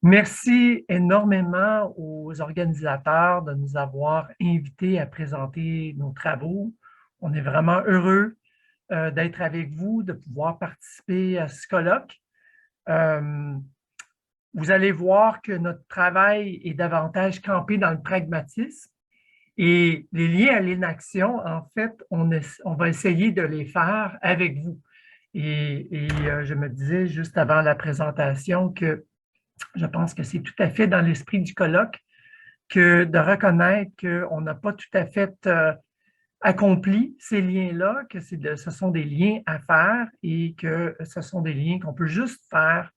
Merci énormément aux organisateurs de nous avoir invités à présenter nos travaux. On est vraiment heureux d'être avec vous, de pouvoir participer à ce colloque. Euh, Vous allez voir que notre travail est davantage campé dans le pragmatisme et les liens à l'inaction, en fait, on va essayer de les faire avec vous. Je me disais juste avant la présentation que je pense que c'est tout à fait dans l'esprit du colloque que de reconnaître qu'on n'a pas tout à fait accompli ces liens-là, que ce sont des liens à faire et que ce sont des liens qu'on peut juste faire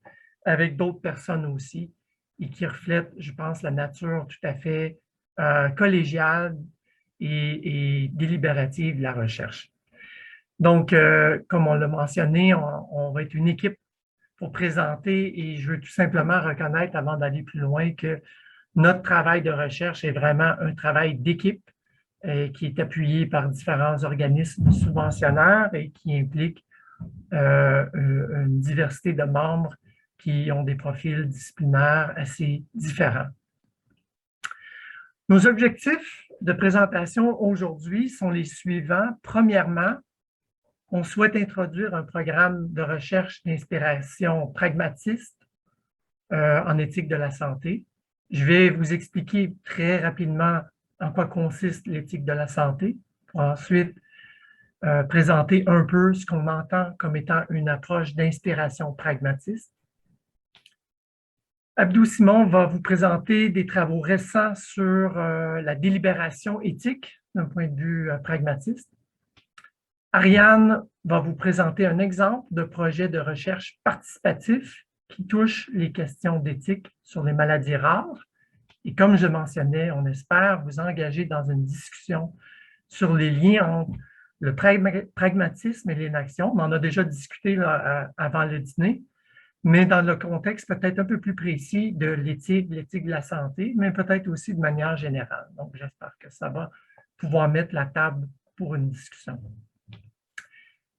avec d'autres personnes aussi et qui reflètent, je pense, la nature tout à fait collégiale et délibérative de la recherche. Donc, comme on l'a mentionné, on va être une équipe pour présenter et je veux tout simplement reconnaître, avant d'aller plus loin, que notre travail de recherche est vraiment un travail d'équipe qui est appuyé par différents organismes subventionnaires et qui implique une diversité de membres qui ont des profils disciplinaires assez différents. Nos objectifs de présentation aujourd'hui sont les suivants. Premièrement, on souhaite introduire un programme de recherche d'inspiration pragmatiste en éthique de la santé. Je vais vous expliquer très rapidement en quoi consiste l'éthique de la santé, pour ensuite présenter un peu ce qu'on entend comme étant une approche d'inspiration pragmatiste. Abdou Simon va vous présenter des travaux récents sur la délibération éthique d'un point de vue pragmatiste. Ariane va vous présenter un exemple de projet de recherche participatif qui touche les questions d'éthique sur les maladies rares. Et comme je mentionnais, on espère vous engager dans une discussion sur les liens entre le pragmatisme et l'inaction. On en a déjà discuté là, avant le dîner, mais dans le contexte peut-être un peu plus précis de l'éthique de la santé, mais peut-être aussi de manière générale. Donc, j'espère que ça va pouvoir mettre la table pour une discussion.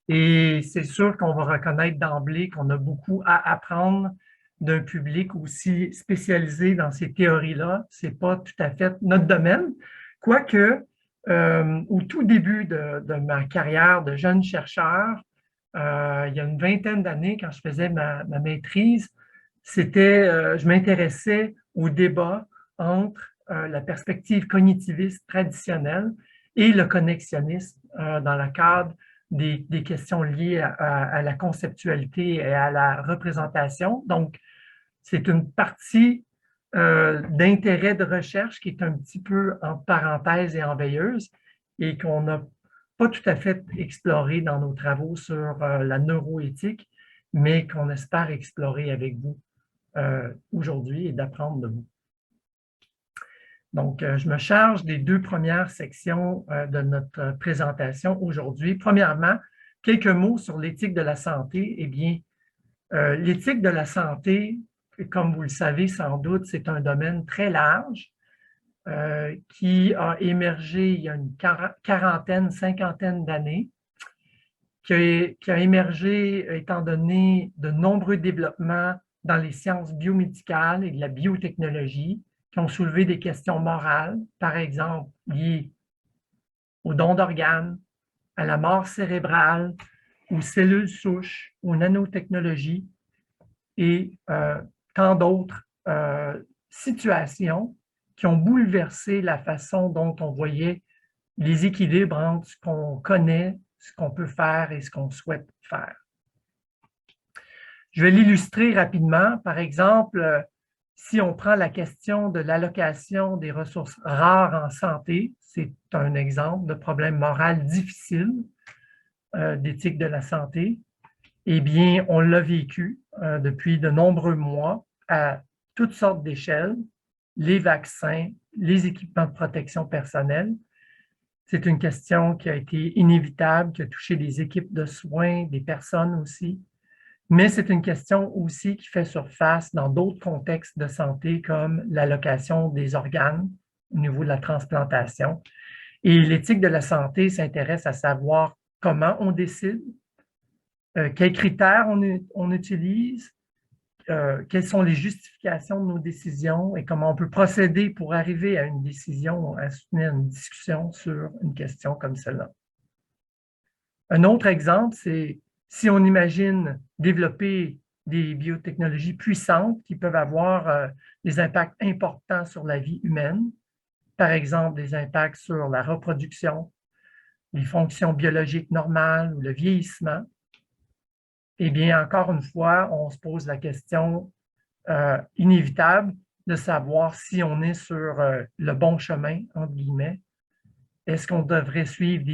Et c'est sûr qu'on va reconnaître d'emblée qu'on a beaucoup à apprendre d'un public aussi spécialisé dans ces théories-là. Ce n'est pas tout à fait notre domaine, quoique au tout début de ma carrière de jeune chercheur, il y a une vingtaine d'années, quand je faisais ma maîtrise, je m'intéressais au débat entre la perspective cognitiviste traditionnelle et le connexionnisme dans le cadre des questions liées à la conceptualité et à la représentation. Donc, c'est une partie d'intérêt de recherche qui est un petit peu en parenthèse et en veilleuse et qu'on n'a pas tout à fait exploré dans nos travaux sur la neuroéthique, mais qu'on espère explorer avec vous aujourd'hui et d'apprendre de vous. Donc, je me charge des deux premières sections de notre présentation aujourd'hui. Premièrement, quelques mots sur l'éthique de la santé. Eh bien, l'éthique de la santé, comme vous le savez sans doute, c'est un domaine très large qui a émergé il y a une quarantaine, cinquantaine d'années, qui a émergé étant donné de nombreux développements dans les sciences biomédicales et de la biotechnologie, qui ont soulevé des questions morales, par exemple liées au don d'organes, à la mort cérébrale, aux cellules souches, aux nanotechnologies et tant d'autres situations qui ont bouleversé la façon dont on voyait les équilibres entre ce qu'on connaît, ce qu'on peut faire et ce qu'on souhaite faire. Je vais l'illustrer rapidement. Par exemple, si on prend la question de l'allocation des ressources rares en santé, c'est un exemple de problème moral difficile d'éthique de la santé. Eh bien, on l'a vécu depuis de nombreux mois à toutes sortes d'échelles, les vaccins, les équipements de protection personnelle. C'est une question qui a été inévitable, qui a touché les équipes de soins, des personnes aussi. Mais c'est une question aussi qui fait surface dans d'autres contextes de santé comme l'allocation des organes au niveau de la transplantation. Et l'éthique de la santé s'intéresse à savoir comment on décide, quels critères on utilise, quelles sont les justifications de nos décisions et comment on peut procéder pour arriver à une décision, à soutenir une discussion sur une question comme celle-là. Un autre exemple, c'est si on imagine développer des biotechnologies puissantes qui peuvent avoir des impacts importants sur la vie humaine, par exemple des impacts sur la reproduction, les fonctions biologiques normales ou le vieillissement. Eh bien, encore une fois, on se pose la question inévitable de savoir si on est sur le bon chemin, entre guillemets. Est-ce qu'on devrait suivre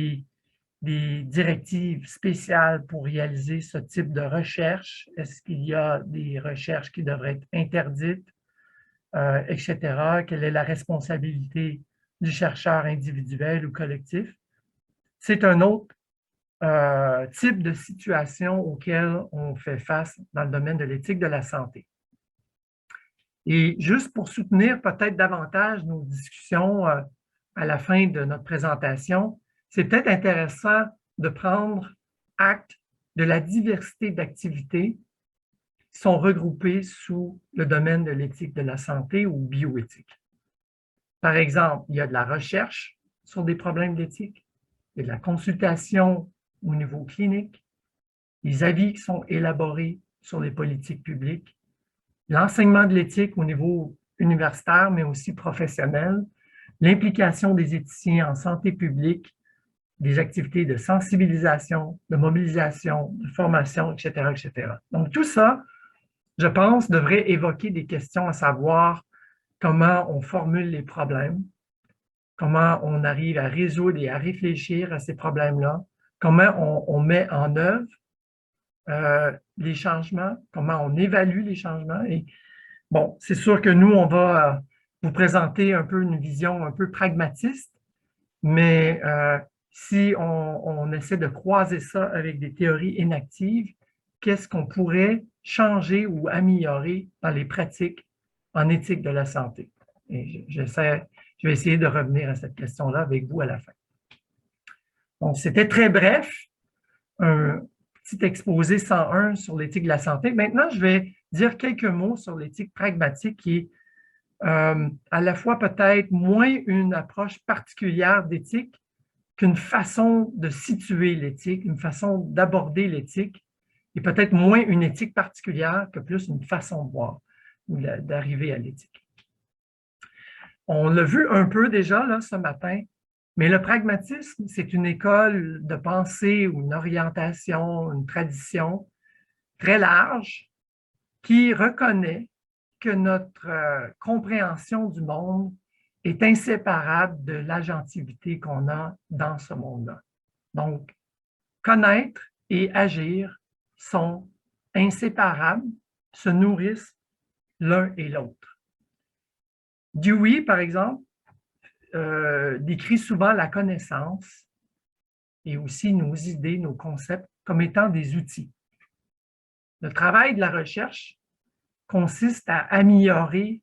des directives spéciales pour réaliser ce type de recherche? Est-ce qu'il y a des recherches qui devraient être interdites, etc.? Quelle est la responsabilité du chercheur individuel ou collectif? C'est un autre type de situation auquel on fait face dans le domaine de l'éthique de la santé. Et juste pour soutenir peut-être davantage nos discussions à la fin de notre présentation, c'est peut-être intéressant de prendre acte de la diversité d'activités qui sont regroupées sous le domaine de l'éthique de la santé ou bioéthique. Par exemple, il y a de la recherche sur des problèmes d'éthique, il y a de la consultation au niveau clinique, les avis qui sont élaborés sur les politiques publiques, l'enseignement de l'éthique au niveau universitaire, mais aussi professionnel, l'implication des éthiciens en santé publique, des activités de sensibilisation, de mobilisation, de formation, etc., etc. Donc, tout ça, je pense, devrait évoquer des questions à savoir comment on formule les problèmes, comment on arrive à résoudre et à réfléchir à ces problèmes-là, comment on met en œuvre les changements, comment on évalue les changements. Et bon, c'est sûr que nous, on va vous présenter un peu une vision un peu pragmatiste, mais si on essaie de croiser ça avec des théories inactives, qu'est-ce qu'on pourrait changer ou améliorer dans les pratiques en éthique de la santé? Et je vais essayer de revenir à cette question-là avec vous à la fin. Donc, c'était très bref, un petit exposé 101 sur l'éthique de la santé. Maintenant, je vais dire quelques mots sur l'éthique pragmatique qui est à la fois peut-être moins une approche particulière d'éthique qu'une façon de situer l'éthique, une façon d'aborder l'éthique, et peut-être moins une éthique particulière que plus une façon de voir ou d'arriver à l'éthique. On l'a vu un peu déjà là, ce matin, mais le pragmatisme, c'est une école de pensée ou une orientation, une tradition très large qui reconnaît que notre compréhension du monde est inséparable de l'agentivité qu'on a dans ce monde-là. Donc, connaître et agir sont inséparables, se nourrissent l'un et l'autre. Dewey, par exemple, décrit souvent la connaissance et aussi nos idées, nos concepts comme étant des outils. Le travail de la recherche consiste à améliorer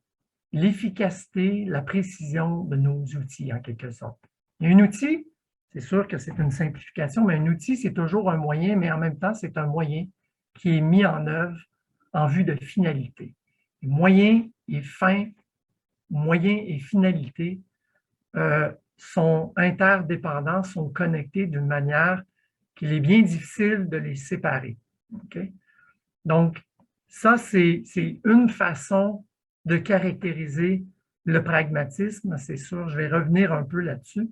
l'efficacité, la précision de nos outils, en quelque sorte. Et un outil, c'est sûr que c'est une simplification, mais un outil, c'est toujours un moyen, mais en même temps, c'est un moyen qui est mis en œuvre en vue de finalité. Moyen et fin, moyen et finalité sont interdépendants, sont connectés d'une manière qu'il est bien difficile de les séparer. Okay? Donc, ça, c'est une façon de caractériser le pragmatisme, c'est sûr, je vais revenir un peu là-dessus.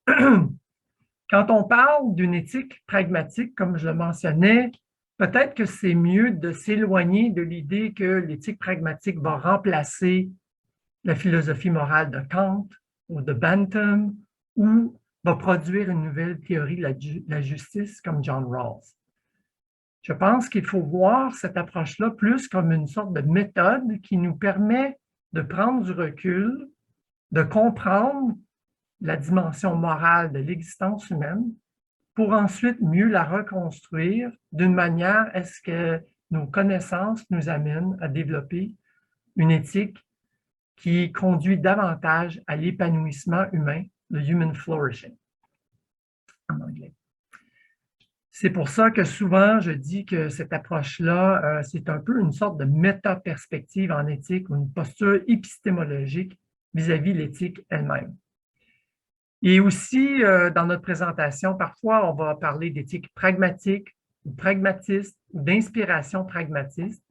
Quand on parle d'une éthique pragmatique, comme je le mentionnais, peut-être que c'est mieux de s'éloigner de l'idée que l'éthique pragmatique va remplacer la philosophie morale de Kant ou de Bentham ou va produire une nouvelle théorie de la justice comme John Rawls. Je pense qu'il faut voir cette approche-là plus comme une sorte de méthode qui nous permet de prendre du recul, de comprendre la dimension morale de l'existence humaine pour ensuite mieux la reconstruire d'une manière à ce que nos connaissances nous amènent à développer une éthique qui conduit davantage à l'épanouissement humain, le human flourishing, en anglais. C'est pour ça que souvent, je dis que cette approche-là, c'est un peu une sorte de méta-perspective en éthique ou une posture épistémologique vis-à-vis l'éthique elle-même. Et aussi, dans notre présentation, parfois, on va parler d'éthique pragmatique ou pragmatiste ou d'inspiration pragmatiste.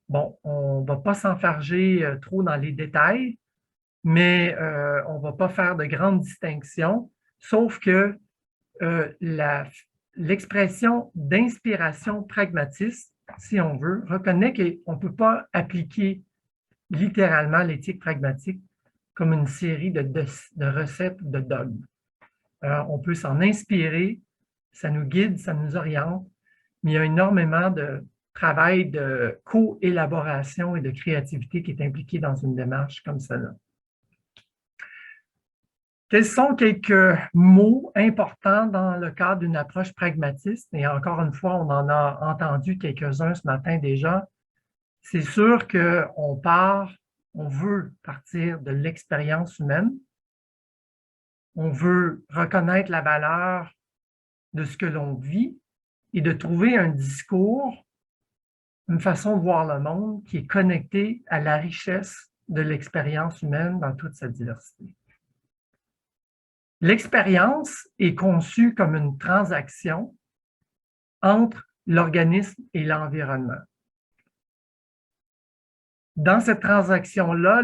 Bon, on ne va pas s'enfarger trop dans les détails, mais on ne va pas faire de grandes distinctions, sauf que l'expression d'inspiration pragmatiste, si on veut, reconnaît qu'on ne peut pas appliquer littéralement l'éthique pragmatique comme une série de recettes ou de dogmes. On peut s'en inspirer, ça nous guide, ça nous oriente, mais il y a énormément de travail de co-élaboration et de créativité qui est impliqué dans une démarche comme celle-là. Quels sont quelques mots importants dans le cadre d'une approche pragmatiste? Et encore une fois, on en a entendu quelques-uns ce matin déjà. C'est sûr qu'on veut partir de l'expérience humaine. On veut reconnaître la valeur de ce que l'on vit et de trouver un discours, une façon de voir le monde qui est connectée à la richesse de l'expérience humaine dans toute sa diversité. L'expérience est conçue comme une transaction entre l'organisme et l'environnement. Dans cette transaction-là,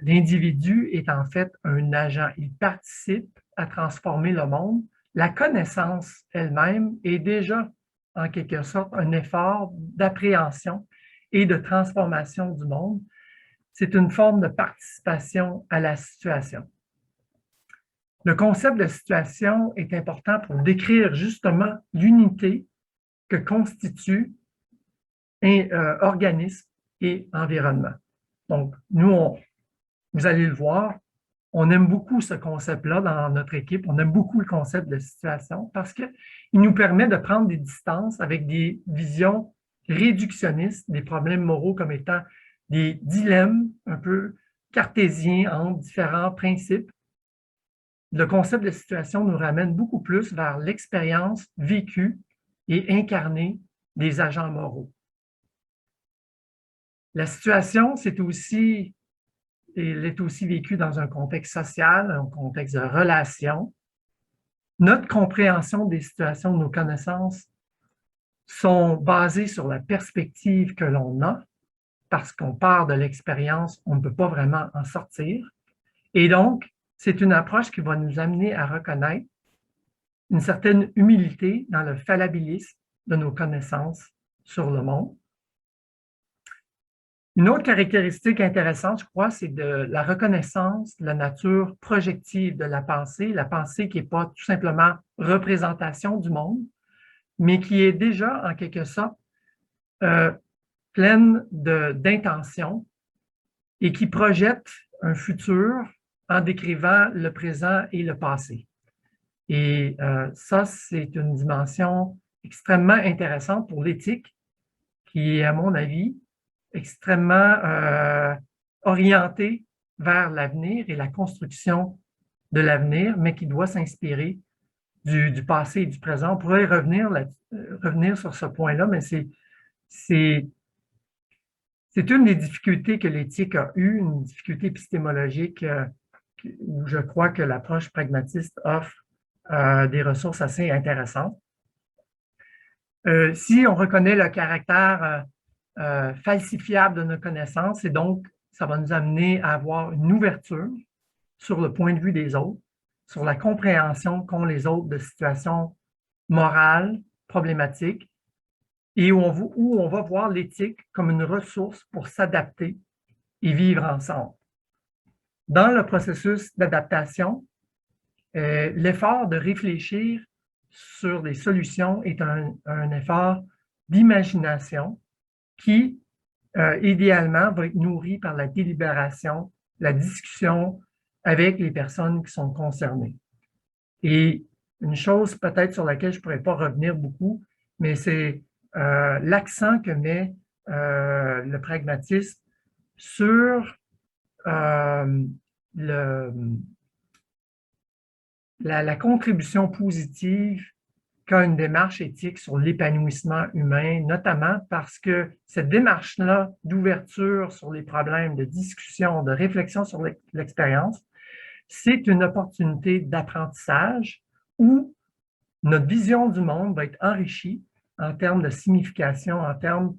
l'individu est en fait un agent. Il participe à transformer le monde. La connaissance elle-même est déjà, en quelque sorte, un effort d'appréhension et de transformation du monde. C'est une forme de participation à la situation. Le concept de situation est important pour décrire justement l'unité que constituent organisme et environnement. Donc, nous, vous allez le voir, on aime beaucoup ce concept-là dans notre équipe. On aime beaucoup le concept de situation parce qu'il nous permet de prendre des distances avec des visions réductionnistes des problèmes moraux comme étant des dilemmes un peu cartésiens entre différents principes. Le concept de situation nous ramène beaucoup plus vers l'expérience vécue et incarnée des agents moraux. La situation, elle est aussi vécue dans un contexte social, un contexte de relation. Notre compréhension des situations, nos connaissances sont basées sur la perspective que l'on a, parce qu'on part de l'expérience, on ne peut pas vraiment en sortir. Et donc, c'est une approche qui va nous amener à reconnaître une certaine humilité dans le fallibilisme de nos connaissances sur le monde. Une autre caractéristique intéressante, je crois, c'est de la reconnaissance de la nature projective de la pensée qui n'est pas tout simplement représentation du monde, mais qui est déjà, en quelque sorte, pleine d'intention et qui projette un futur en décrivant le présent et le passé. Et ça, c'est une dimension extrêmement intéressante pour l'éthique, qui est, à mon avis, extrêmement orientée vers l'avenir et la construction de l'avenir, mais qui doit s'inspirer du passé et du présent. On pourrait revenir sur ce point-là, mais c'est une des difficultés que l'éthique a eues, une difficulté épistémologique où je crois que l'approche pragmatiste offre des ressources assez intéressantes. Si on reconnaît le caractère falsifiable de nos connaissances, et donc ça va nous amener à avoir une ouverture sur le point de vue des autres, sur la compréhension qu'ont les autres de situations morales, problématiques, et où on va voir l'éthique comme une ressource pour s'adapter et vivre ensemble. Dans le processus d'adaptation, l'effort de réfléchir sur des solutions est un effort d'imagination qui, idéalement, va être nourri par la délibération, la discussion avec les personnes qui sont concernées. Et une chose peut-être sur laquelle je ne pourrais pas revenir beaucoup, mais c'est l'accent que met le pragmatisme sur la contribution positive qu'a une démarche éthique sur l'épanouissement humain, notamment parce que cette démarche-là d'ouverture sur les problèmes, de discussion, de réflexion sur l'expérience, c'est une opportunité d'apprentissage où notre vision du monde va être enrichie en termes de signification, en termes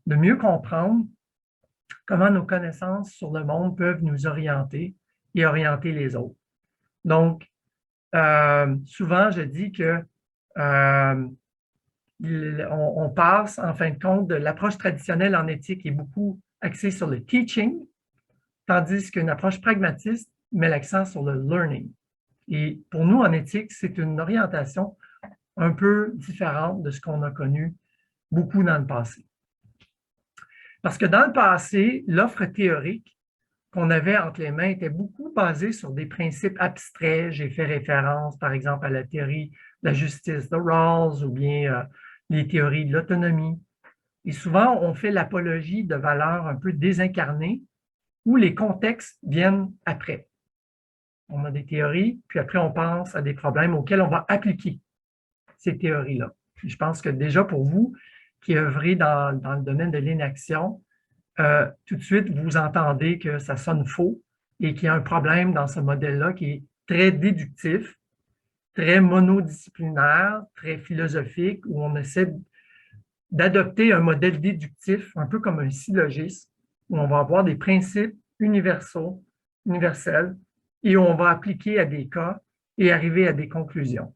de mieux comprendre comment nos connaissances sur le monde peuvent nous orienter et orienter les autres. Donc, souvent, je dis que on passe, en fin de compte, de l'approche traditionnelle en éthique est beaucoup axée sur le teaching, tandis qu'une approche pragmatiste met l'accent sur le learning. Et pour nous, en éthique, c'est une orientation un peu différente de ce qu'on a connu beaucoup dans le passé. Parce que dans le passé, l'offre théorique qu'on avait entre les mains était beaucoup basée sur des principes abstraits. J'ai fait référence, par exemple, à la théorie de la justice de Rawls ou bien les théories de l'autonomie. Et souvent, on fait l'apologie de valeurs un peu désincarnées où les contextes viennent après. On a des théories, puis après, on pense à des problèmes auxquels on va appliquer ces théories-là. Je pense que déjà pour vous qui œuvrez dans le domaine de l'inaction, tout de suite, vous entendez que ça sonne faux et qu'il y a un problème dans ce modèle-là qui est très déductif, très monodisciplinaire, très philosophique, où on essaie d'adopter un modèle déductif, un peu comme un syllogisme, où on va avoir des principes universels, et on va appliquer à des cas et arriver à des conclusions.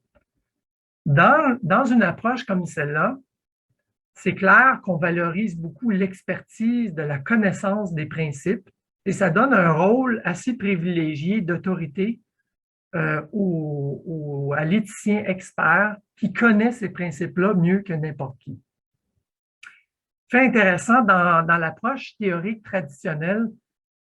Dans une approche comme celle-là, c'est clair qu'on valorise beaucoup l'expertise de la connaissance des principes et ça donne un rôle assez privilégié d'autorité à l'éthicien expert qui connaît ces principes-là mieux que n'importe qui. Fait intéressant, dans l'approche théorique traditionnelle,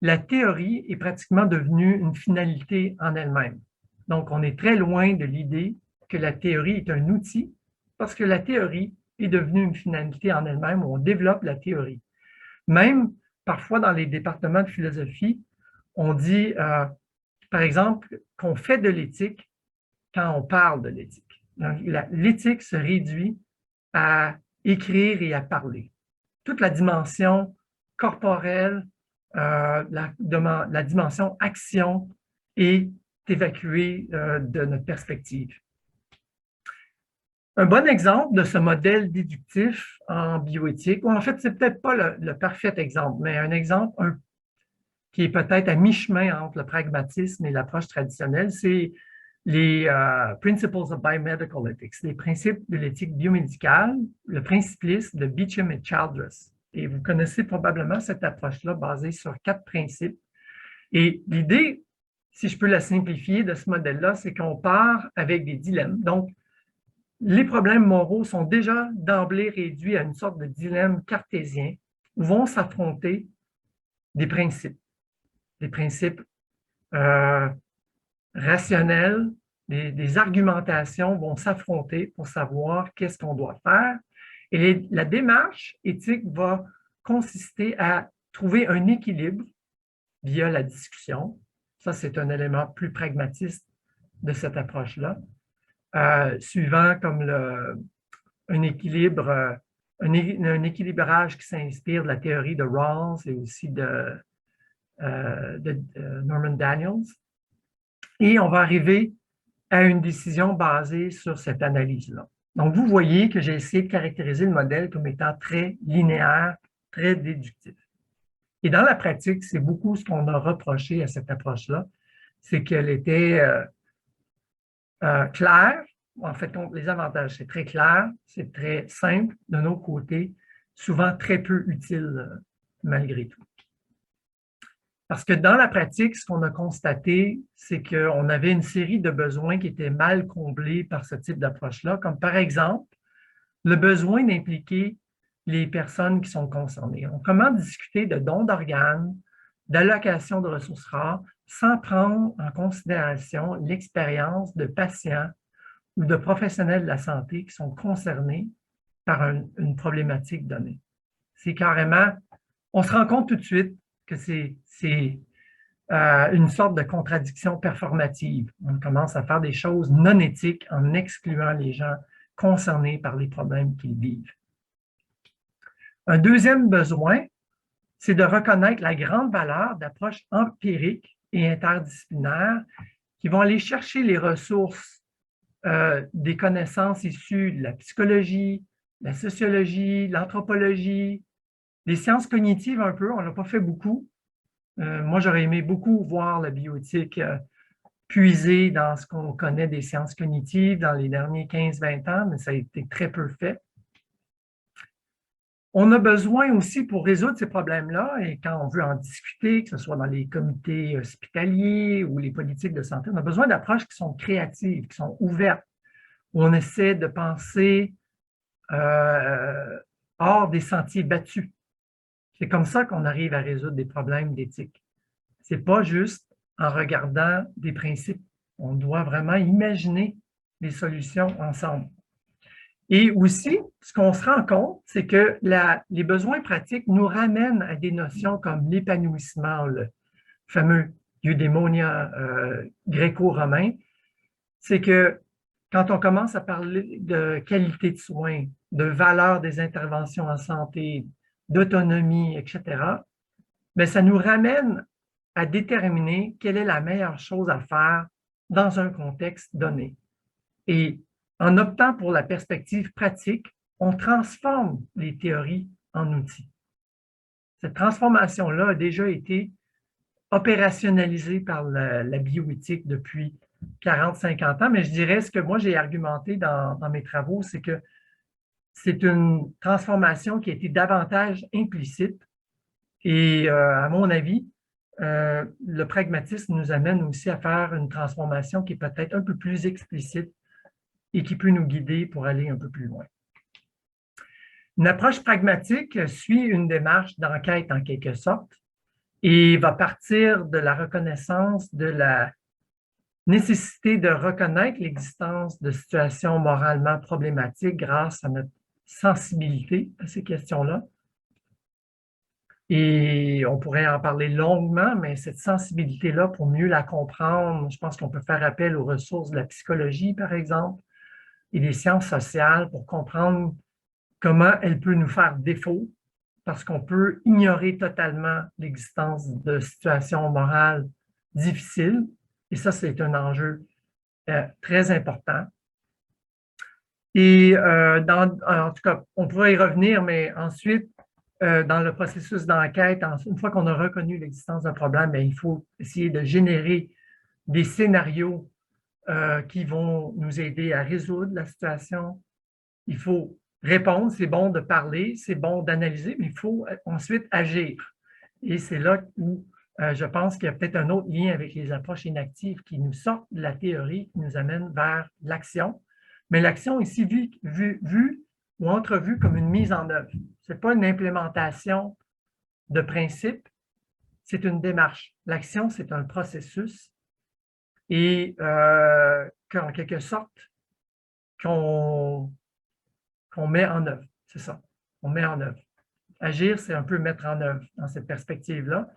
la théorie est pratiquement devenue une finalité en elle-même. Donc, on est très loin de l'idée que la théorie est un outil, parce que la théorie est devenue une finalité en elle-même où on développe la théorie. Même, parfois, dans les départements de philosophie, on dit, par exemple, qu'on fait de l'éthique quand on parle de l'éthique. L'éthique se réduit à écrire et à parler. Toute la dimension corporelle, la dimension action est évacuée de notre perspective. Un bon exemple de ce modèle déductif en bioéthique, ou en fait, c'est peut-être pas le parfait exemple, mais un exemple qui est peut-être à mi-chemin entre le pragmatisme et l'approche traditionnelle, c'est les Principles of Biomedical Ethics, les principes de l'éthique biomédicale, le principlisme de Beecham et Childress. Et vous connaissez probablement cette approche-là basée sur 4 principes. Et l'idée, si je peux la simplifier de ce modèle-là, c'est qu'on part avec des dilemmes. Donc, les problèmes moraux sont déjà d'emblée réduits à une sorte de dilemme cartésien où vont s'affronter des principes rationnels, des argumentations vont s'affronter pour savoir qu'est-ce qu'on doit faire. Et la démarche éthique va consister à trouver un équilibre via la discussion. Ça, c'est un élément plus pragmatiste de cette approche-là. Suivant comme un équilibrage qui s'inspire de la théorie de Rawls et aussi de Norman Daniels. Et on va arriver à une décision basée sur cette analyse-là. Donc, vous voyez que j'ai essayé de caractériser le modèle comme étant très linéaire, très déductif. Et dans la pratique, c'est beaucoup ce qu'on a reproché à cette approche-là, c'est qu'elle était claire. En fait, les avantages, c'est très clair, c'est très simple de nos côtés, souvent très peu utile malgré tout. Parce que dans la pratique, ce qu'on a constaté, c'est qu'on avait une série de besoins qui étaient mal comblés par ce type d'approche-là, comme par exemple, le besoin d'impliquer les personnes qui sont concernées. Donc, comment discuter de dons d'organes, d'allocation de ressources rares, sans prendre en considération l'expérience de patients ou de professionnels de la santé qui sont concernés par une problématique donnée. C'est carrément, on se rend compte tout de suite que c'est une sorte de contradiction performative. On commence à faire des choses non éthiques en excluant les gens concernés par les problèmes qu'ils vivent. Un deuxième besoin, c'est de reconnaître la grande valeur d'approches empiriques et interdisciplinaires qui vont aller chercher les ressources des connaissances issues de la psychologie, la sociologie, l'anthropologie, des sciences cognitives un peu, on n'a pas fait beaucoup. Moi, j'aurais aimé beaucoup voir la bioéthique puiser dans ce qu'on connaît des sciences cognitives dans les derniers 15-20 ans, mais ça a été très peu fait. On a besoin aussi, pour résoudre ces problèmes-là, et quand on veut en discuter, que ce soit dans les comités hospitaliers ou les politiques de santé, on a besoin d'approches qui sont créatives, qui sont ouvertes, où on essaie de penser hors des sentiers battus. C'est comme ça qu'on arrive à résoudre des problèmes d'éthique. Ce n'est pas juste en regardant des principes. On doit vraiment imaginer des solutions ensemble. Et aussi, ce qu'on se rend compte, c'est que les besoins pratiques nous ramènent à des notions comme l'épanouissement, le fameux eudaimonia gréco-romain. C'est que quand on commence à parler de qualité de soins, de valeur des interventions en santé, d'autonomie, etc., bien, ça nous ramène à déterminer quelle est la meilleure chose à faire dans un contexte donné. Et en optant pour la perspective pratique, on transforme les théories en outils. Cette transformation-là a déjà été opérationnalisée par la bioéthique depuis 40-50 ans, mais je dirais ce que moi j'ai argumenté dans mes travaux, c'est que c'est une transformation qui a été davantage implicite et à mon avis, le pragmatisme nous amène aussi à faire une transformation qui est peut-être un peu plus explicite et qui peut nous guider pour aller un peu plus loin. Une approche pragmatique suit une démarche d'enquête en quelque sorte et va partir de la reconnaissance de la nécessité de reconnaître l'existence de situations moralement problématiques grâce à notre sensibilité à ces questions-là. Et on pourrait en parler longuement, mais cette sensibilité-là, pour mieux la comprendre, je pense qu'on peut faire appel aux ressources de la psychologie, par exemple, et des sciences sociales pour comprendre comment elle peut nous faire défaut, parce qu'on peut ignorer totalement l'existence de situations morales difficiles. Et ça, c'est un enjeu très important. Et en tout cas, on pourrait y revenir, mais ensuite, dans le processus d'enquête, une fois qu'on a reconnu l'existence d'un problème, bien, il faut essayer de générer des scénarios qui vont nous aider à résoudre la situation. Il faut répondre, c'est bon de parler, c'est bon d'analyser, mais il faut ensuite agir. Et c'est là où je pense qu'il y a peut-être un autre lien avec les approches inactives qui nous sortent de la théorie, qui nous amènent vers l'action. Mais l'action ici vue ou entrevue comme une mise en œuvre. Ce n'est pas une implémentation de principe, c'est une démarche. L'action, c'est un processus et qu'en quelque sorte, qu'on met en œuvre. C'est ça, on met en œuvre. Agir, c'est un peu mettre en œuvre dans cette perspective-là.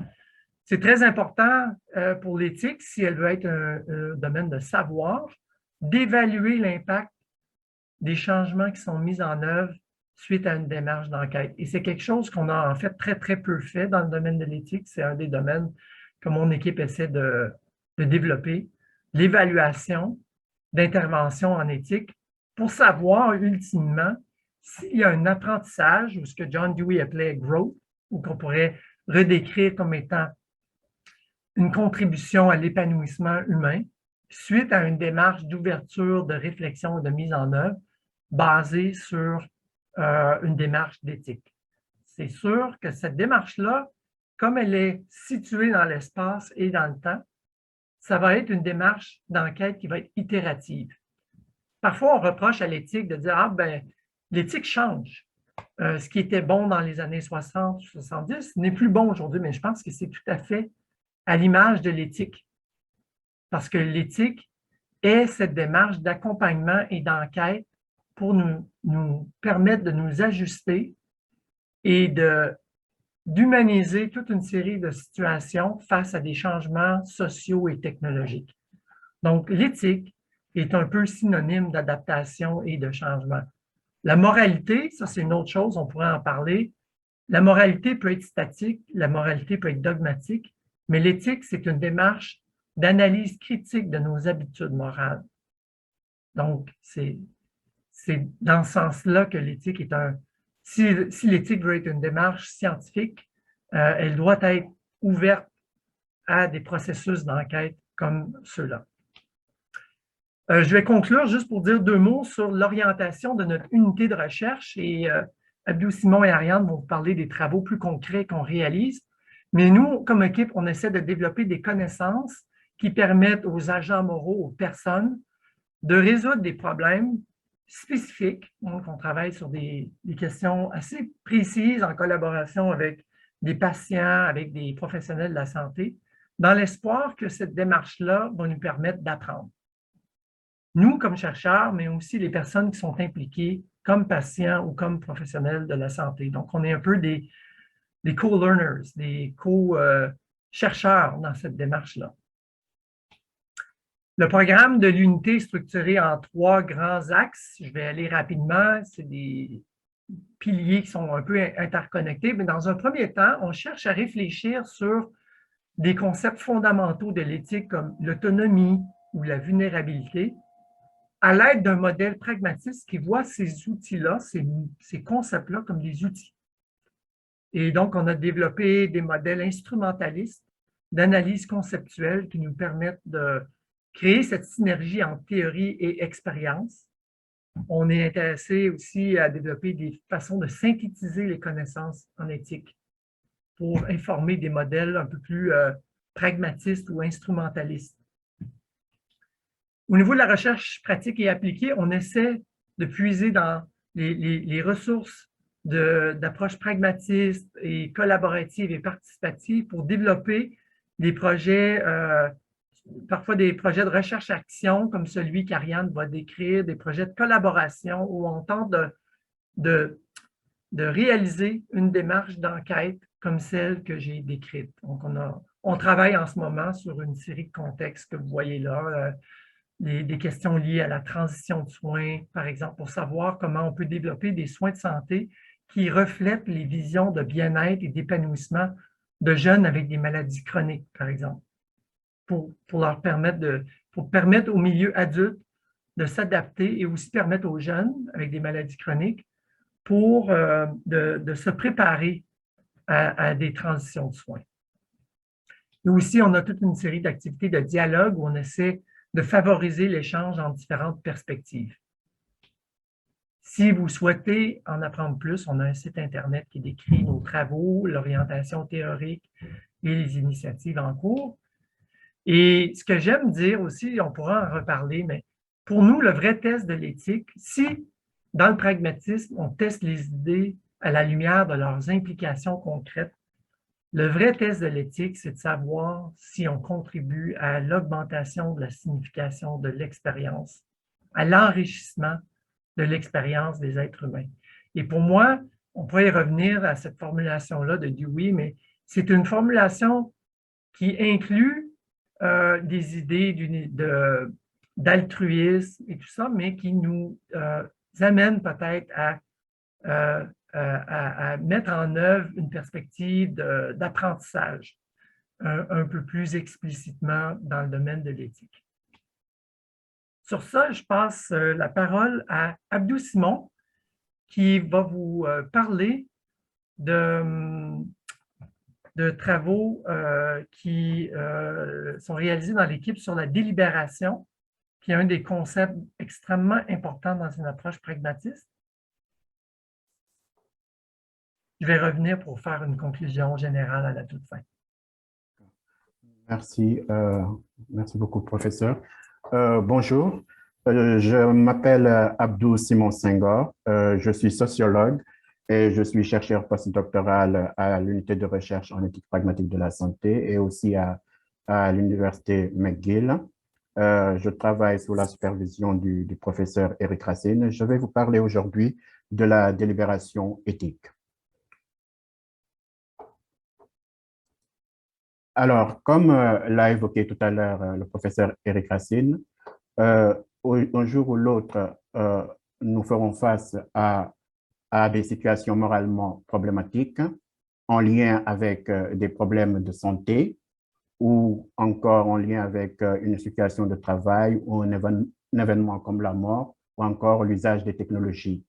C'est très important pour l'éthique, si elle veut être un domaine de savoir, d'évaluer l'impact des changements qui sont mis en œuvre suite à une démarche d'enquête. Et c'est quelque chose qu'on a en fait très, très peu fait dans le domaine de l'éthique. C'est un des domaines que mon équipe essaie de développer, l'évaluation d'intervention en éthique pour savoir ultimement s'il y a un apprentissage ou ce que John Dewey appelait growth, ou qu'on pourrait redécrire comme étant une contribution à l'épanouissement humain suite à une démarche d'ouverture, de réflexion et de mise en œuvre basée sur une démarche d'éthique. C'est sûr que cette démarche-là, comme elle est située dans l'espace et dans le temps, ça va être une démarche d'enquête qui va être itérative. Parfois, on reproche à l'éthique de dire « Ah, ben, l'éthique change. Ce qui était bon dans les années 60, 70 n'est plus bon aujourd'hui. » Mais je pense que c'est tout à fait à l'image de l'éthique. Parce que l'éthique est cette démarche d'accompagnement et d'enquête pour nous permettre de nous ajuster et d'humaniser toute une série de situations face à des changements sociaux et technologiques. Donc, l'éthique, est un peu synonyme d'adaptation et de changement. La moralité, ça c'est une autre chose, on pourrait en parler. La moralité peut être statique, la moralité peut être dogmatique, mais l'éthique, c'est une démarche d'analyse critique de nos habitudes morales. Donc, c'est dans ce sens-là que l'éthique est un... Si l'éthique veut être une démarche scientifique, elle doit être ouverte à des processus d'enquête comme ceux-là. Je vais conclure juste pour dire 2 mots sur l'orientation de notre unité de recherche et Abdou, Simon et Ariane vont vous parler des travaux plus concrets qu'on réalise. Mais nous, comme équipe, on essaie de développer des connaissances qui permettent aux agents moraux, aux personnes, de résoudre des problèmes spécifiques. Donc, on travaille sur des questions assez précises en collaboration avec des patients, avec des professionnels de la santé, dans l'espoir que cette démarche-là va nous permettre d'apprendre. Nous, comme chercheurs, mais aussi les personnes qui sont impliquées comme patients ou comme professionnels de la santé. Donc, on est un peu des co-learners, des co-chercheurs dans cette démarche-là. Le programme de l'unité est structuré en 3 grands axes. Je vais aller rapidement. C'est des piliers qui sont un peu interconnectés. Mais dans un premier temps, on cherche à réfléchir sur des concepts fondamentaux de l'éthique comme l'autonomie ou la vulnérabilité, à l'aide d'un modèle pragmatiste qui voit ces outils-là, ces concepts-là comme des outils. Et donc, on a développé des modèles instrumentalistes d'analyse conceptuelle qui nous permettent de créer cette synergie entre théorie et expérience. On est intéressé aussi à développer des façons de synthétiser les connaissances en éthique pour informer des modèles un peu plus pragmatistes ou instrumentalistes. Au niveau de la recherche pratique et appliquée, on essaie de puiser dans les ressources d'approche pragmatiste et collaborative et participative pour développer des projets, parfois des projets de recherche-action comme celui qu'Ariane va décrire, des projets de collaboration où on tente de réaliser une démarche d'enquête comme celle que j'ai décrite. Donc, on travaille en ce moment sur une série de contextes que vous voyez là, des questions liées à la transition de soins, par exemple, pour savoir comment on peut développer des soins de santé qui reflètent les visions de bien-être et d'épanouissement de jeunes avec des maladies chroniques, par exemple, pour leur permettre au milieu adulte de s'adapter et aussi permettre aux jeunes avec des maladies chroniques de se préparer à des transitions de soins. Et aussi, on a toute une série d'activités de dialogue où on essaie de favoriser l'échange en différentes perspectives. Si vous souhaitez en apprendre plus, on a un site Internet qui décrit nos travaux, l'orientation théorique et les initiatives en cours. Et ce que j'aime dire aussi, on pourra en reparler, mais pour nous, le vrai test de l'éthique, si dans le pragmatisme, on teste les idées à la lumière de leurs implications concrètes, le vrai test de l'éthique, c'est de savoir si on contribue à l'augmentation de la signification de l'expérience, à l'enrichissement de l'expérience des êtres humains. Et pour moi, on pourrait y revenir à cette formulation-là de Dewey, mais c'est une formulation qui inclut des idées d'altruisme et tout ça, mais qui nous amène peut-être à mettre en œuvre une perspective d'apprentissage un peu plus explicitement dans le domaine de l'éthique. Sur ça, je passe la parole à Abdou Simon, qui va vous parler de travaux qui sont réalisés dans l'équipe sur la délibération, qui est un des concepts extrêmement importants dans une approche pragmatiste. Je vais revenir pour faire une conclusion générale à la toute fin. Merci, merci beaucoup, professeur. Bonjour, je m'appelle Abdou Simon Senghor, je suis sociologue et je suis chercheur postdoctoral à l'unité de recherche en éthique pragmatique de la santé et aussi à l'université McGill. Je travaille sous la supervision du professeur Eric Racine. Je vais vous parler aujourd'hui de la délibération éthique. Alors, comme l'a évoqué tout à l'heure le professeur Eric Racine, un jour ou l'autre, nous ferons face à des situations moralement problématiques en lien avec des problèmes de santé ou encore en lien avec une situation de travail ou un événement comme la mort ou encore l'usage des technologies.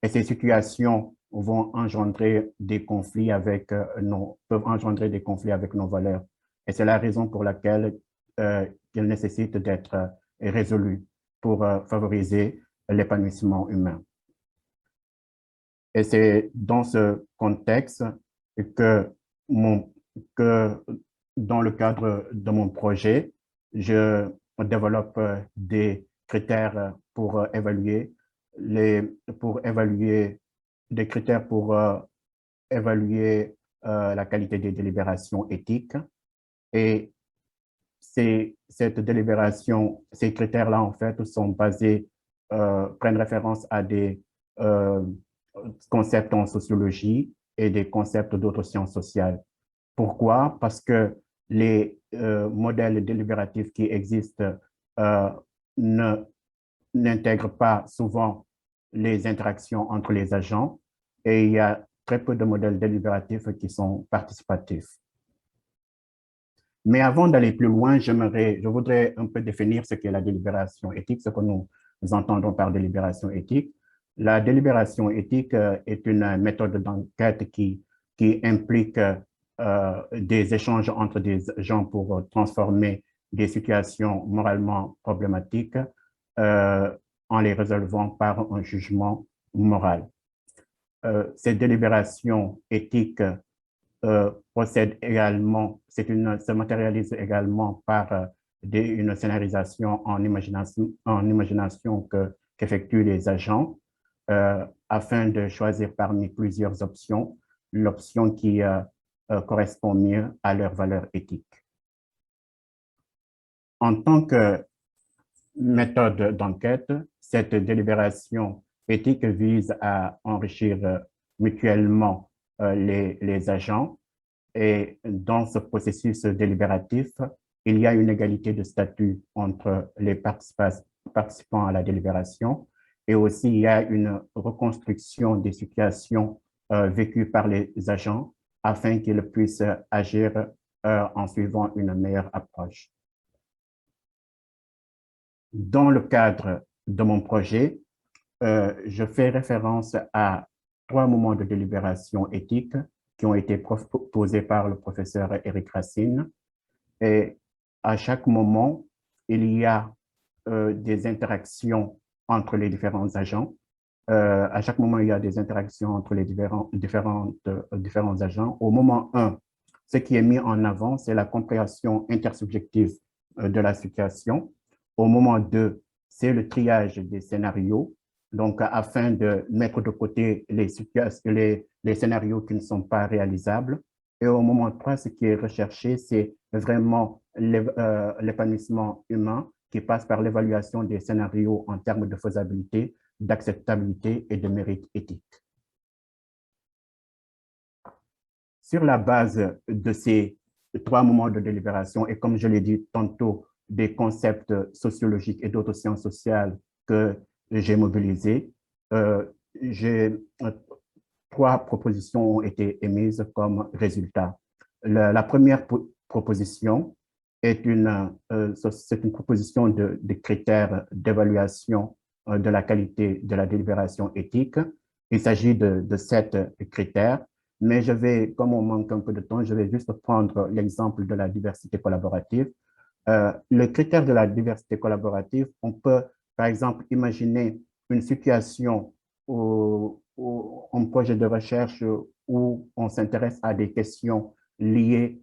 Et ces situations vont engendrer des conflits avec peuvent engendrer des conflits avec nos valeurs. Et c'est la raison pour laquelle il nécessite d'être résolu pour favoriser l'épanouissement humain. Et c'est dans ce contexte que, que dans le cadre de mon projet, je développe des critères pour évaluer des critères pour évaluer la qualité des délibérations éthiques. Et cette délibération, ces critères-là, en fait, sont basés, prennent référence à des concepts en sociologie et des concepts d'autres sciences sociales. Pourquoi? Parce que les modèles délibératifs qui existent n'intègrent pas souvent les interactions entre les agents et il y a très peu de modèles délibératifs qui sont participatifs. Mais avant d'aller plus loin, je voudrais un peu définir ce qu'est la délibération éthique, ce que nous entendons par délibération éthique. La délibération éthique est une méthode d'enquête qui implique des échanges entre des gens pour transformer des situations moralement problématiques en les résolvant par un jugement moral. Cette délibération éthique procède également, se matérialise également par une scénarisation en imagination qu'effectuent les agents afin de choisir parmi plusieurs options l'option qui correspond mieux à leurs valeurs éthiques. En tant que méthode d'enquête, cette délibération éthique vise à enrichir mutuellement les agents et dans ce processus délibératif, il y a une égalité de statut entre les participants à la délibération et aussi il y a une reconstruction des situations vécues par les agents afin qu'ils puissent agir en suivant une meilleure approche. Dans le cadre de mon projet, je fais référence à 3 moments de délibération éthique qui ont été proposés par le professeur Eric Racine. Et à chaque moment, il y a des interactions entre les différents agents. À chaque moment, il y a des interactions entre les différents agents. Au moment 1, ce qui est mis en avant, c'est la compréhension intersubjective de la situation. Au moment 2, c'est le triage des scénarios, donc afin de mettre de côté les scénarios qui ne sont pas réalisables. Et au moment 3, ce qui est recherché, c'est vraiment l'épanouissement humain qui passe par l'évaluation des scénarios en termes de faisabilité, d'acceptabilité et de mérite éthique. Sur la base de ces 3 moments de délibération, et comme je l'ai dit tantôt, des concepts sociologiques et d'autres sciences sociales que j'ai mobilisés, 3 propositions ont été émises comme résultat. La première proposition est une proposition de critères d'évaluation de la qualité de la délibération éthique. Il s'agit de 7 critères, mais comme on manque un peu de temps, je vais juste prendre l'exemple de la diversité collaborative. Le critère de la diversité collaborative, on peut, par exemple, imaginer une situation où un projet de recherche où on s'intéresse à des questions liées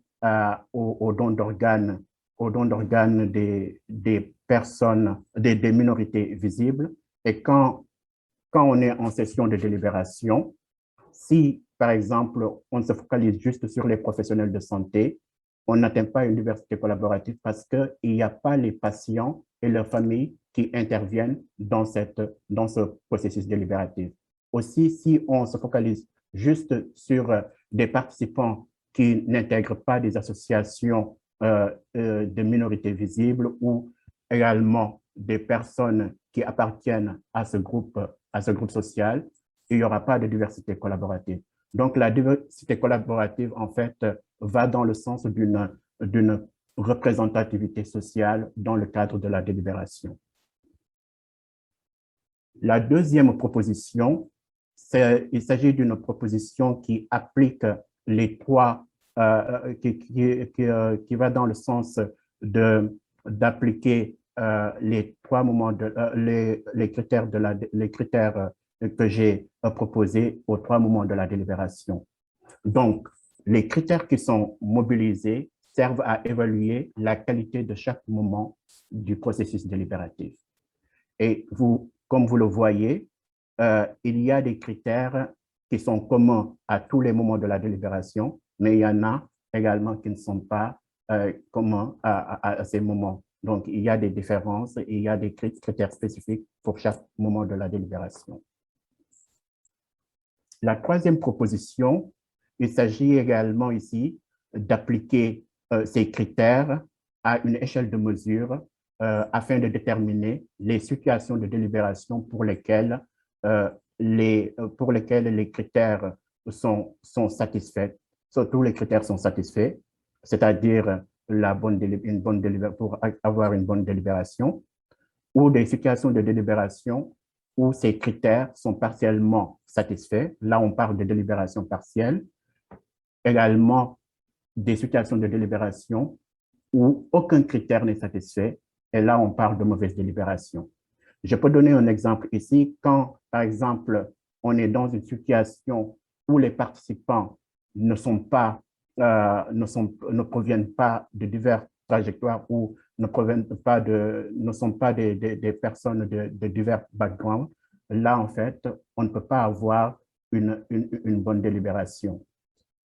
aux dons d'organes des personnes, des minorités visibles. Et quand on est en session de délibération, si, par exemple, on se focalise juste sur les professionnels de santé, on n'atteint pas une diversité collaborative parce qu'il n'y a pas les patients et leurs familles qui interviennent dans ce processus délibératif. Aussi, si on se focalise juste sur des participants qui n'intègrent pas des associations de minorités visibles ou également des personnes qui appartiennent à ce groupe social, il n'y aura pas de diversité collaborative. Donc, la diversité collaborative, en fait, va dans le sens d'une représentativité sociale dans le cadre de la délibération. La deuxième proposition, il s'agit d'une proposition qui applique les trois, qui va dans le sens d'appliquer les trois moments, les critères que j'ai proposés aux trois moments de la délibération. Donc, les critères qui sont mobilisés servent à évaluer la qualité de chaque moment du processus délibératif. Et comme vous le voyez, il y a des critères qui sont communs à tous les moments de la délibération, mais il y en a également qui ne sont pas communs à ces moments. Donc, il y a des différences et il y a des critères spécifiques pour chaque moment de la délibération. La troisième proposition, il s'agit également ici d'appliquer ces critères à une échelle de mesure afin de déterminer les situations de délibération pour lesquelles les critères sont satisfaits. Tous les critères sont satisfaits, c'est-à-dire pour avoir une bonne délibération, ou des situations de délibération où ces critères sont partiellement satisfaits. Là, on parle de délibération partielle. Également, des situations de délibération où aucun critère n'est satisfait. Et là, on parle de mauvaise délibération. Je peux donner un exemple ici. Quand, par exemple, on est dans une situation où les participants ne proviennent pas de diverses trajectoires ou ne sont pas des personnes de divers backgrounds, là, en fait, on ne peut pas avoir une bonne délibération.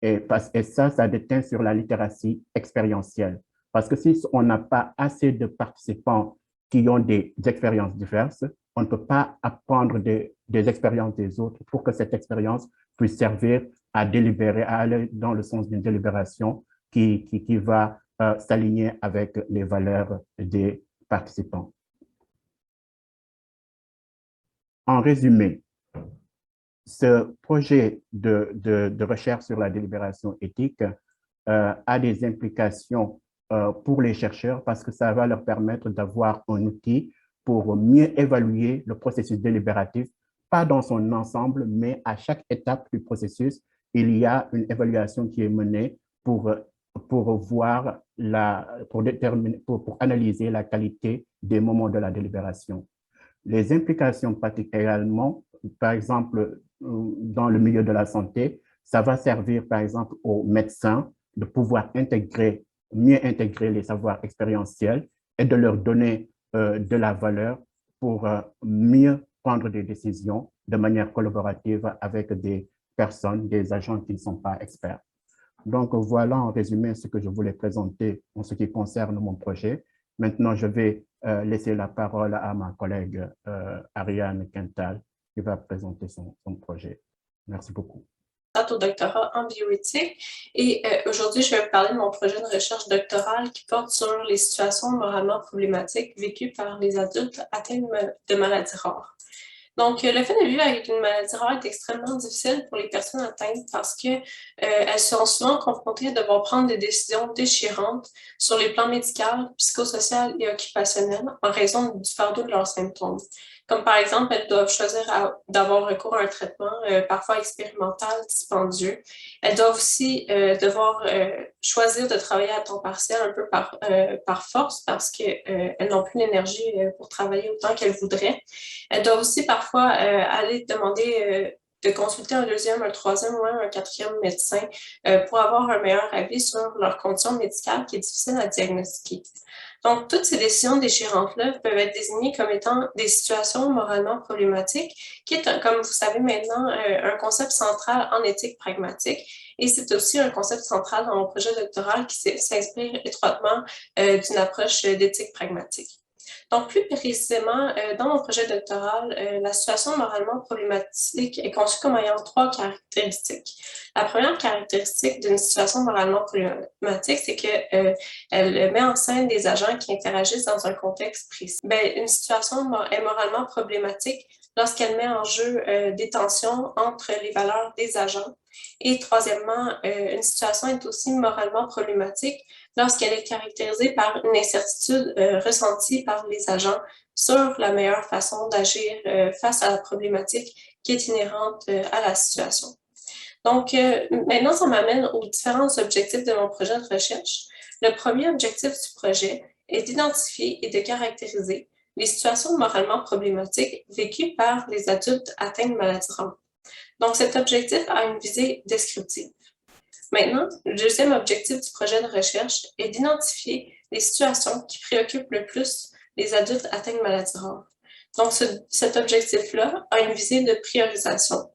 Et ça déteint sur la littératie expérientielle. Parce que si on n'a pas assez de participants qui ont des expériences diverses, on ne peut pas apprendre des expériences des autres pour que cette expérience puisse servir à délibérer, à aller dans le sens d'une délibération qui va s'aligner avec les valeurs des participants. En résumé, ce projet de recherche sur la délibération éthique a des implications pour les chercheurs parce que ça va leur permettre d'avoir un outil pour mieux évaluer le processus délibératif, pas dans son ensemble, mais à chaque étape du processus, il y a une évaluation qui est menée pour analyser la qualité des moments de la délibération. Les implications pratiques également, par exemple, dans le milieu de la santé, ça va servir, par exemple, aux médecins de pouvoir mieux intégrer les savoirs expérientiels et de leur donner de la valeur pour mieux prendre des décisions de manière collaborative avec des personnes, des agents qui ne sont pas experts. Donc, voilà en résumé ce que je voulais présenter en ce qui concerne mon projet. Maintenant, je vais laisser la parole à ma collègue Ariane Quintal qui va présenter son projet. Merci beaucoup. Au doctorat en bioéthique et aujourd'hui, je vais vous parler de mon projet de recherche doctorale qui porte sur les situations moralement problématiques vécues par les adultes atteints de maladies rares. Donc, le fait de vivre avec une maladie rare est extrêmement difficile pour les personnes atteintes parce qu'elles sont souvent confrontées à devoir prendre des décisions déchirantes sur les plans médical, psychosocial et occupationnel en raison du fardeau de leurs symptômes. Comme par exemple, elles doivent choisir d'avoir recours à un traitement parfois expérimental, dispendieux. Elles doivent aussi devoir choisir de travailler à temps partiel un peu par force parce qu'elles n'ont plus l'énergie pour travailler autant qu'elles voudraient. Elles doivent aussi parfois aller demander de consulter un deuxième, un troisième ou un quatrième médecin pour avoir un meilleur avis sur leur condition médicale qui est difficile à diagnostiquer. Donc, toutes ces décisions déchirantes-là peuvent être désignées comme étant des situations moralement problématiques, qui est, comme vous savez maintenant, un concept central en éthique pragmatique. Et c'est aussi un concept central dans mon projet doctoral qui s'inspire étroitement d'une approche d'éthique pragmatique. Donc, plus précisément, dans mon projet doctoral, la situation moralement problématique est conçue comme ayant trois caractéristiques. La première caractéristique d'une situation moralement problématique, c'est qu'elle met en scène des agents qui interagissent dans un contexte précis. Une situation est moralement problématique lorsqu'elle met en jeu des tensions entre les valeurs des agents. Et troisièmement, une situation est aussi moralement problématique lorsqu'elle est caractérisée par une incertitude ressentie par les agents sur la meilleure façon d'agir face à la problématique qui est inhérente à la situation. Donc, maintenant, ça m'amène aux différents objectifs de mon projet de recherche. Le premier objectif du projet est d'identifier et de caractériser les situations moralement problématiques vécues par les adultes atteints de maladies rares. Donc, cet objectif a une visée descriptive. Maintenant, le deuxième objectif du projet de recherche est d'identifier les situations qui préoccupent le plus les adultes atteints de maladies rares. Donc, cet objectif-là a une visée de priorisation.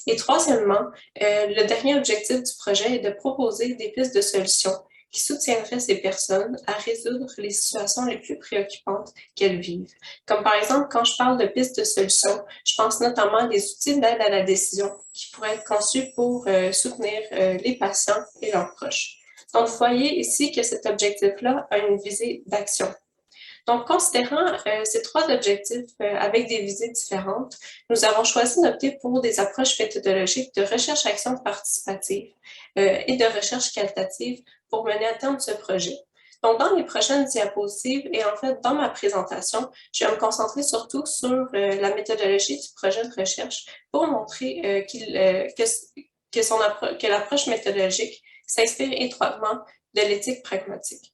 Et troisièmement, le dernier objectif du projet est de proposer des pistes de solutions qui soutiendraient ces personnes à résoudre les situations les plus préoccupantes qu'elles vivent. Comme par exemple, quand je parle de pistes de solutions, je pense notamment à des outils d'aide à la décision qui pourraient être conçus pour soutenir les patients et leurs proches. Donc, vous voyez ici que cet objectif-là a une visée d'action. Donc, considérant ces trois objectifs avec des visées différentes, nous avons choisi d'opter pour des approches méthodologiques de recherche-action participative et de recherche qualitative pour mener à terme ce projet. Donc, dans les prochaines diapositives et en fait dans ma présentation, je vais me concentrer surtout sur la méthodologie du projet de recherche pour montrer que l'approche méthodologique s'inspire étroitement de l'éthique pragmatique.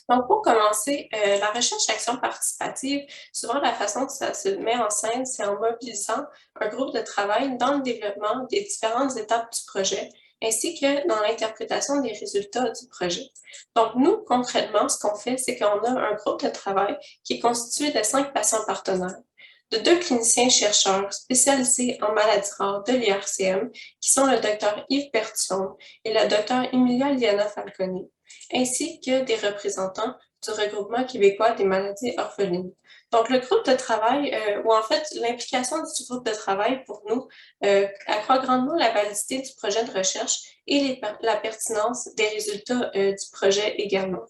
Donc, pour commencer, la recherche-action participative, souvent la façon que ça se met en scène, c'est en mobilisant un groupe de travail dans le développement des différentes étapes du projet, ainsi que dans l'interprétation des résultats du projet. Donc, nous, concrètement, ce qu'on fait, c'est qu'on a un groupe de travail qui est constitué de 5 patients partenaires, de 2 cliniciens-chercheurs spécialisés en maladies rares de l'IRCM, qui sont le Dr Yves Bertillon et la Dr Emilia Liana Falconi, ainsi que des représentants du regroupement québécois des maladies orphelines. Donc, le groupe de travail, ou en fait l'implication du groupe de travail pour nous, accroît grandement la validité du projet de recherche et la pertinence des résultats du projet également.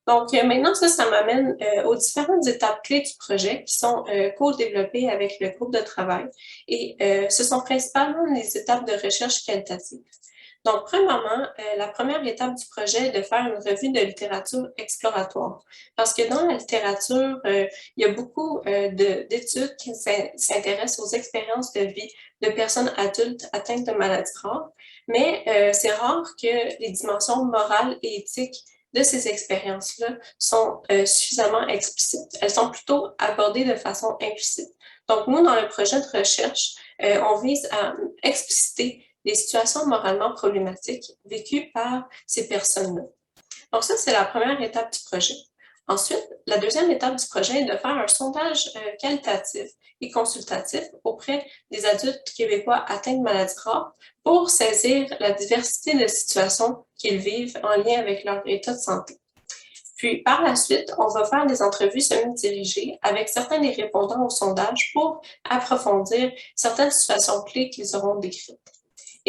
Donc, maintenant, ça m'amène aux différentes étapes clés du projet qui sont co-développées avec le groupe de travail. Et ce sont principalement les étapes de recherche qualitative. Donc, premièrement, la première étape du projet est de faire une revue de littérature exploratoire. Parce que dans la littérature, il y a beaucoup d'études qui s'intéressent aux expériences de vie de personnes adultes atteintes de maladies rares. Mais c'est rare que les dimensions morales et éthiques de ces expériences-là sont suffisamment explicites. Elles sont plutôt abordées de façon implicite. Donc, nous, dans le projet de recherche, on vise à expliciter les situations moralement problématiques vécues par ces personnes-là. Donc, ça, c'est la première étape du projet. Ensuite, la deuxième étape du projet est de faire un sondage qualitatif et consultatif auprès des adultes québécois atteints de maladies rares pour saisir la diversité de situations qu'ils vivent en lien avec leur état de santé. Puis, par la suite, on va faire des entrevues semi-dirigées avec certains des répondants au sondage pour approfondir certaines situations clés qu'ils auront décrites.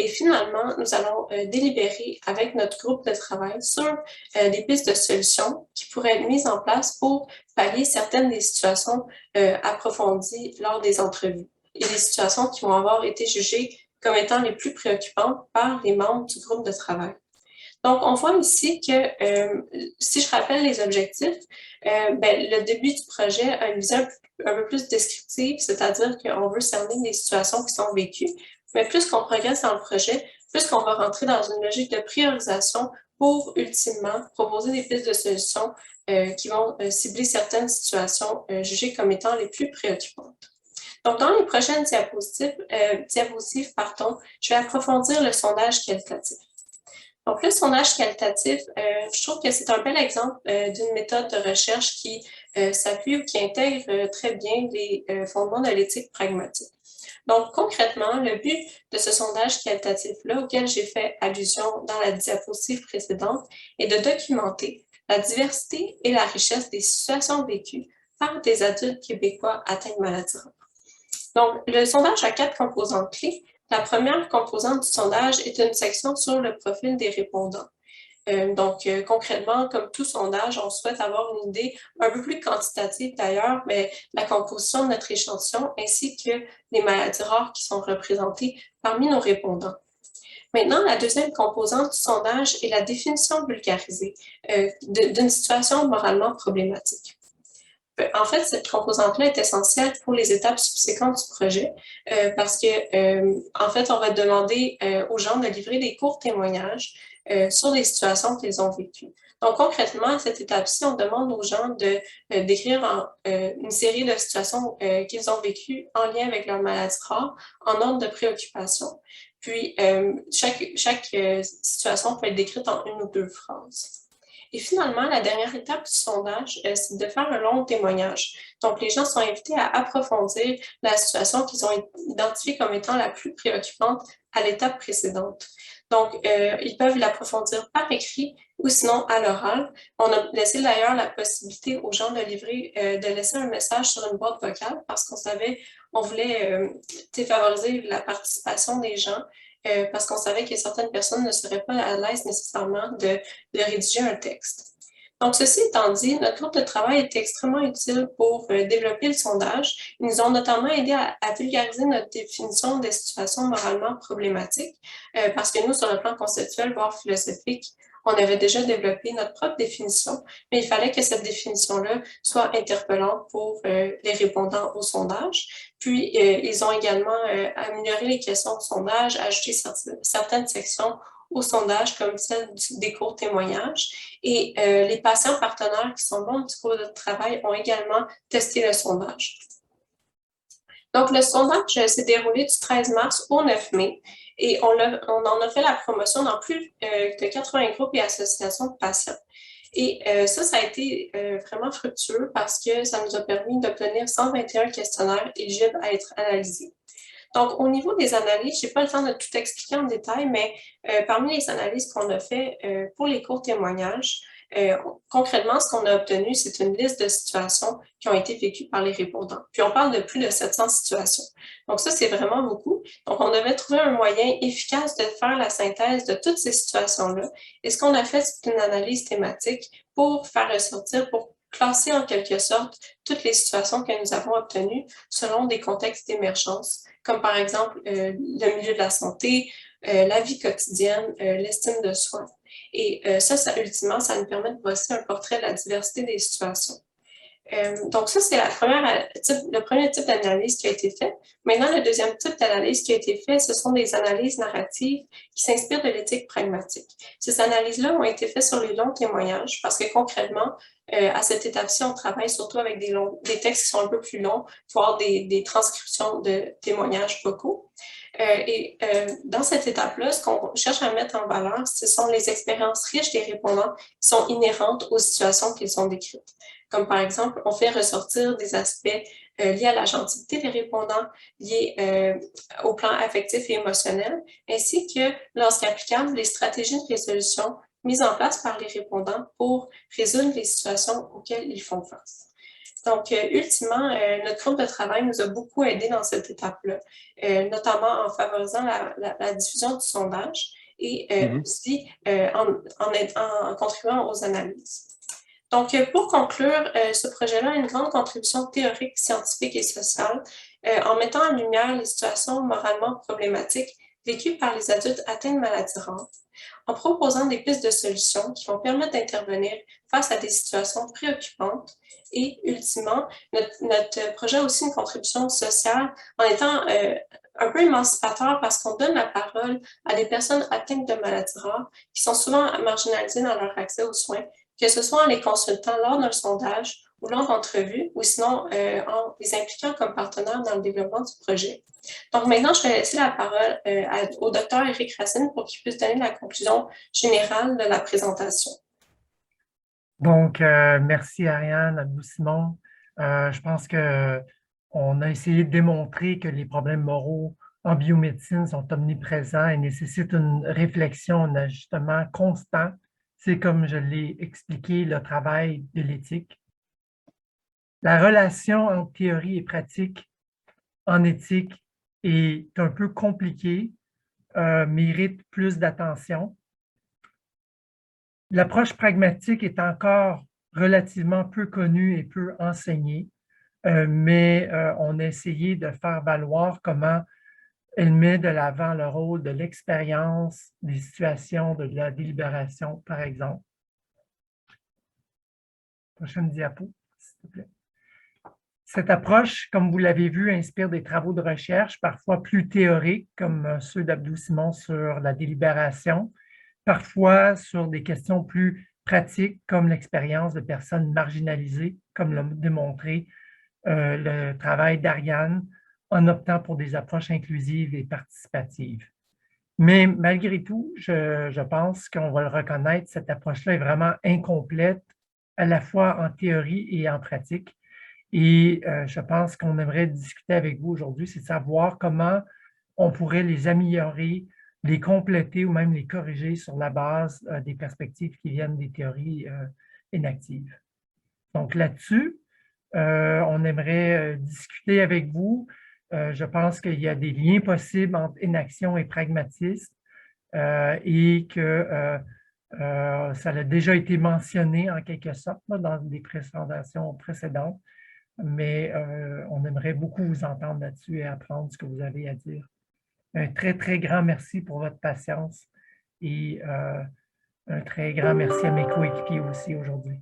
Et finalement, nous allons délibérer avec notre groupe de travail sur des pistes de solutions qui pourraient être mises en place pour pallier certaines des situations approfondies lors des entrevues et des situations qui vont avoir été jugées comme étant les plus préoccupantes par les membres du groupe de travail. Donc, on voit ici que, si je rappelle les objectifs, le début du projet a une vision un peu plus descriptive, c'est-à-dire qu'on veut cerner des situations qui sont vécues. Mais plus qu'on progresse dans le projet, plus qu'on va rentrer dans une logique de priorisation pour, ultimement, proposer des pistes de solutions qui vont cibler certaines situations jugées comme étant les plus préoccupantes. Donc, dans les prochaines diapositives, je vais approfondir le sondage qualitatif. Donc, le sondage qualitatif, je trouve que c'est un bel exemple d'une méthode de recherche qui s'appuie ou qui intègre très bien les fondements de l'éthique pragmatique. Donc, concrètement, le but de ce sondage qualitatif-là, auquel j'ai fait allusion dans la diapositive précédente, est de documenter la diversité et la richesse des situations vécues par des adultes québécois atteints de maladies rares. Donc, le sondage a 4 composantes clés. La première composante du sondage est une section sur le profil des répondants. Concrètement, comme tout sondage, on souhaite avoir une idée un peu plus quantitative d'ailleurs, mais la composition de notre échantillon ainsi que les maladies rares qui sont représentées parmi nos répondants. Maintenant, la deuxième composante du sondage est la définition vulgarisée d'une situation moralement problématique. En fait, cette composante-là est essentielle pour les étapes subséquentes du projet parce que, en fait, on va demander aux gens de livrer des courts témoignages sur les situations qu'ils ont vécues. Donc, concrètement, à cette étape-ci, on demande aux gens de décrire une série de situations qu'ils ont vécues en lien avec leur maladie rare en ordre de préoccupation. Puis, chaque situation peut être décrite en une ou deux phrases. Et finalement, la dernière étape du sondage, c'est de faire un long témoignage. Donc, les gens sont invités à approfondir la situation qu'ils ont identifiée comme étant la plus préoccupante à l'étape précédente. Donc, ils peuvent l'approfondir par écrit ou sinon à l'oral. On a laissé d'ailleurs la possibilité aux gens de de laisser un message sur une boîte vocale parce on voulait favoriser la participation des gens. Parce qu'on savait que certaines personnes ne seraient pas à l'aise nécessairement de rédiger un texte. Donc, ceci étant dit, notre groupe de travail est extrêmement utile pour développer le sondage. Ils nous ont notamment aidé à vulgariser notre définition des situations moralement problématiques, parce que nous, sur le plan conceptuel, voire philosophique, on avait déjà développé notre propre définition, mais il fallait que cette définition-là soit interpellante pour les répondants au sondage. Puis, ils ont également amélioré les questions de sondage, ajouté certaines sections au sondage, comme celle des courts témoignages. Et les patients partenaires qui sont membres du groupe de travail ont également testé le sondage. Donc, le sondage s'est déroulé du 13 mars au 9 mai et on en a fait la promotion dans plus de 80 groupes et associations de patients. Et ça a été vraiment fructueux parce que ça nous a permis d'obtenir 121 questionnaires éligibles à être analysés. Donc, au niveau des analyses, je n'ai pas le temps de tout expliquer en détail, mais parmi les analyses qu'on a fait pour les courts témoignages, concrètement, ce qu'on a obtenu, c'est une liste de situations qui ont été vécues par les répondants. Puis, on parle de plus de 700 situations. Donc, ça, c'est vraiment beaucoup. Donc, on devait trouver un moyen efficace de faire la synthèse de toutes ces situations-là. Et ce qu'on a fait, c'est une analyse thématique pour faire ressortir, pour classer en quelque sorte toutes les situations que nous avons obtenues selon des contextes d'émergence, comme par exemple le milieu de la santé, la vie quotidienne, l'estime de soi. Et ultimement, ça nous permet de brosser un portrait de la diversité des situations. Donc ça, c'est le premier type d'analyse qui a été fait. Maintenant, le deuxième type d'analyse qui a été fait, ce sont des analyses narratives qui s'inspirent de l'éthique pragmatique. Ces analyses-là ont été faites sur les longs témoignages parce que concrètement, à cette étape-ci, on travaille surtout avec des textes qui sont un peu plus longs, voire des transcriptions de témoignages vocaux. Dans cette étape-là, ce qu'on cherche à mettre en valeur, ce sont les expériences riches des répondants qui sont inhérentes aux situations qu'ils ont décrites. Comme par exemple, on fait ressortir des aspects liés à la gentilité des répondants, liés au plan affectif et émotionnel, ainsi que, lorsqu'applicable, les stratégies de résolution mises en place par les répondants pour résoudre les situations auxquelles ils font face. Donc, ultimement, notre groupe de travail nous a beaucoup aidé dans cette étape-là, notamment en favorisant la diffusion du sondage et aussi en contribuant aux analyses. Donc, pour conclure, ce projet-là a une grande contribution théorique, scientifique et sociale en mettant en lumière les situations moralement problématiques vécues par les adultes atteints de maladies rares, en proposant des pistes de solutions qui vont permettre d'intervenir face à des situations préoccupantes. Et ultimement, notre projet a aussi une contribution sociale en étant un peu émancipateur parce qu'on donne la parole à des personnes atteintes de maladies rares qui sont souvent marginalisées dans leur accès aux soins, que ce soit en les consultant lors d'un sondage ou lors d'entrevues, ou sinon en les impliquant comme partenaires dans le développement du projet. Donc maintenant, je vais laisser la parole au docteur Éric Racine pour qu'il puisse donner la conclusion générale de la présentation. Donc, merci Ariane, Abdou-Simon. Je pense qu'on a essayé de démontrer que les problèmes moraux en biomédecine sont omniprésents et nécessitent une réflexion, un ajustement constant. C'est comme je l'ai expliqué, le travail de l'éthique. La relation entre théorie et pratique en éthique est un peu compliqué, mérite plus d'attention. L'approche pragmatique est encore relativement peu connue et peu enseignée, mais on a essayé de faire valoir comment elle met de l'avant le rôle de l'expérience, des situations de la délibération, par exemple. Prochaine diapo, s'il te plaît. Cette approche, comme vous l'avez vu, inspire des travaux de recherche, parfois plus théoriques, comme ceux d'Abdou-Simon sur la délibération, parfois sur des questions plus pratiques, comme l'expérience de personnes marginalisées, comme l'a démontré le travail d'Ariane, en optant pour des approches inclusives et participatives. Mais malgré tout, je pense qu'on va le reconnaître, cette approche-là est vraiment incomplète, à la fois en théorie et en pratique. Et je pense qu'on aimerait discuter avec vous aujourd'hui, c'est de savoir comment on pourrait les améliorer, les compléter ou même les corriger sur la base des perspectives qui viennent des théories inactives. Donc là-dessus, on aimerait discuter avec vous. Je pense qu'il y a des liens possibles entre inaction et pragmatisme et que ça a déjà été mentionné en quelque sorte là, dans des présentations précédentes, mais on aimerait beaucoup vous entendre là-dessus et apprendre ce que vous avez à dire. Un très, très grand merci pour votre patience et un très grand merci à mes coéquipiers aussi aujourd'hui.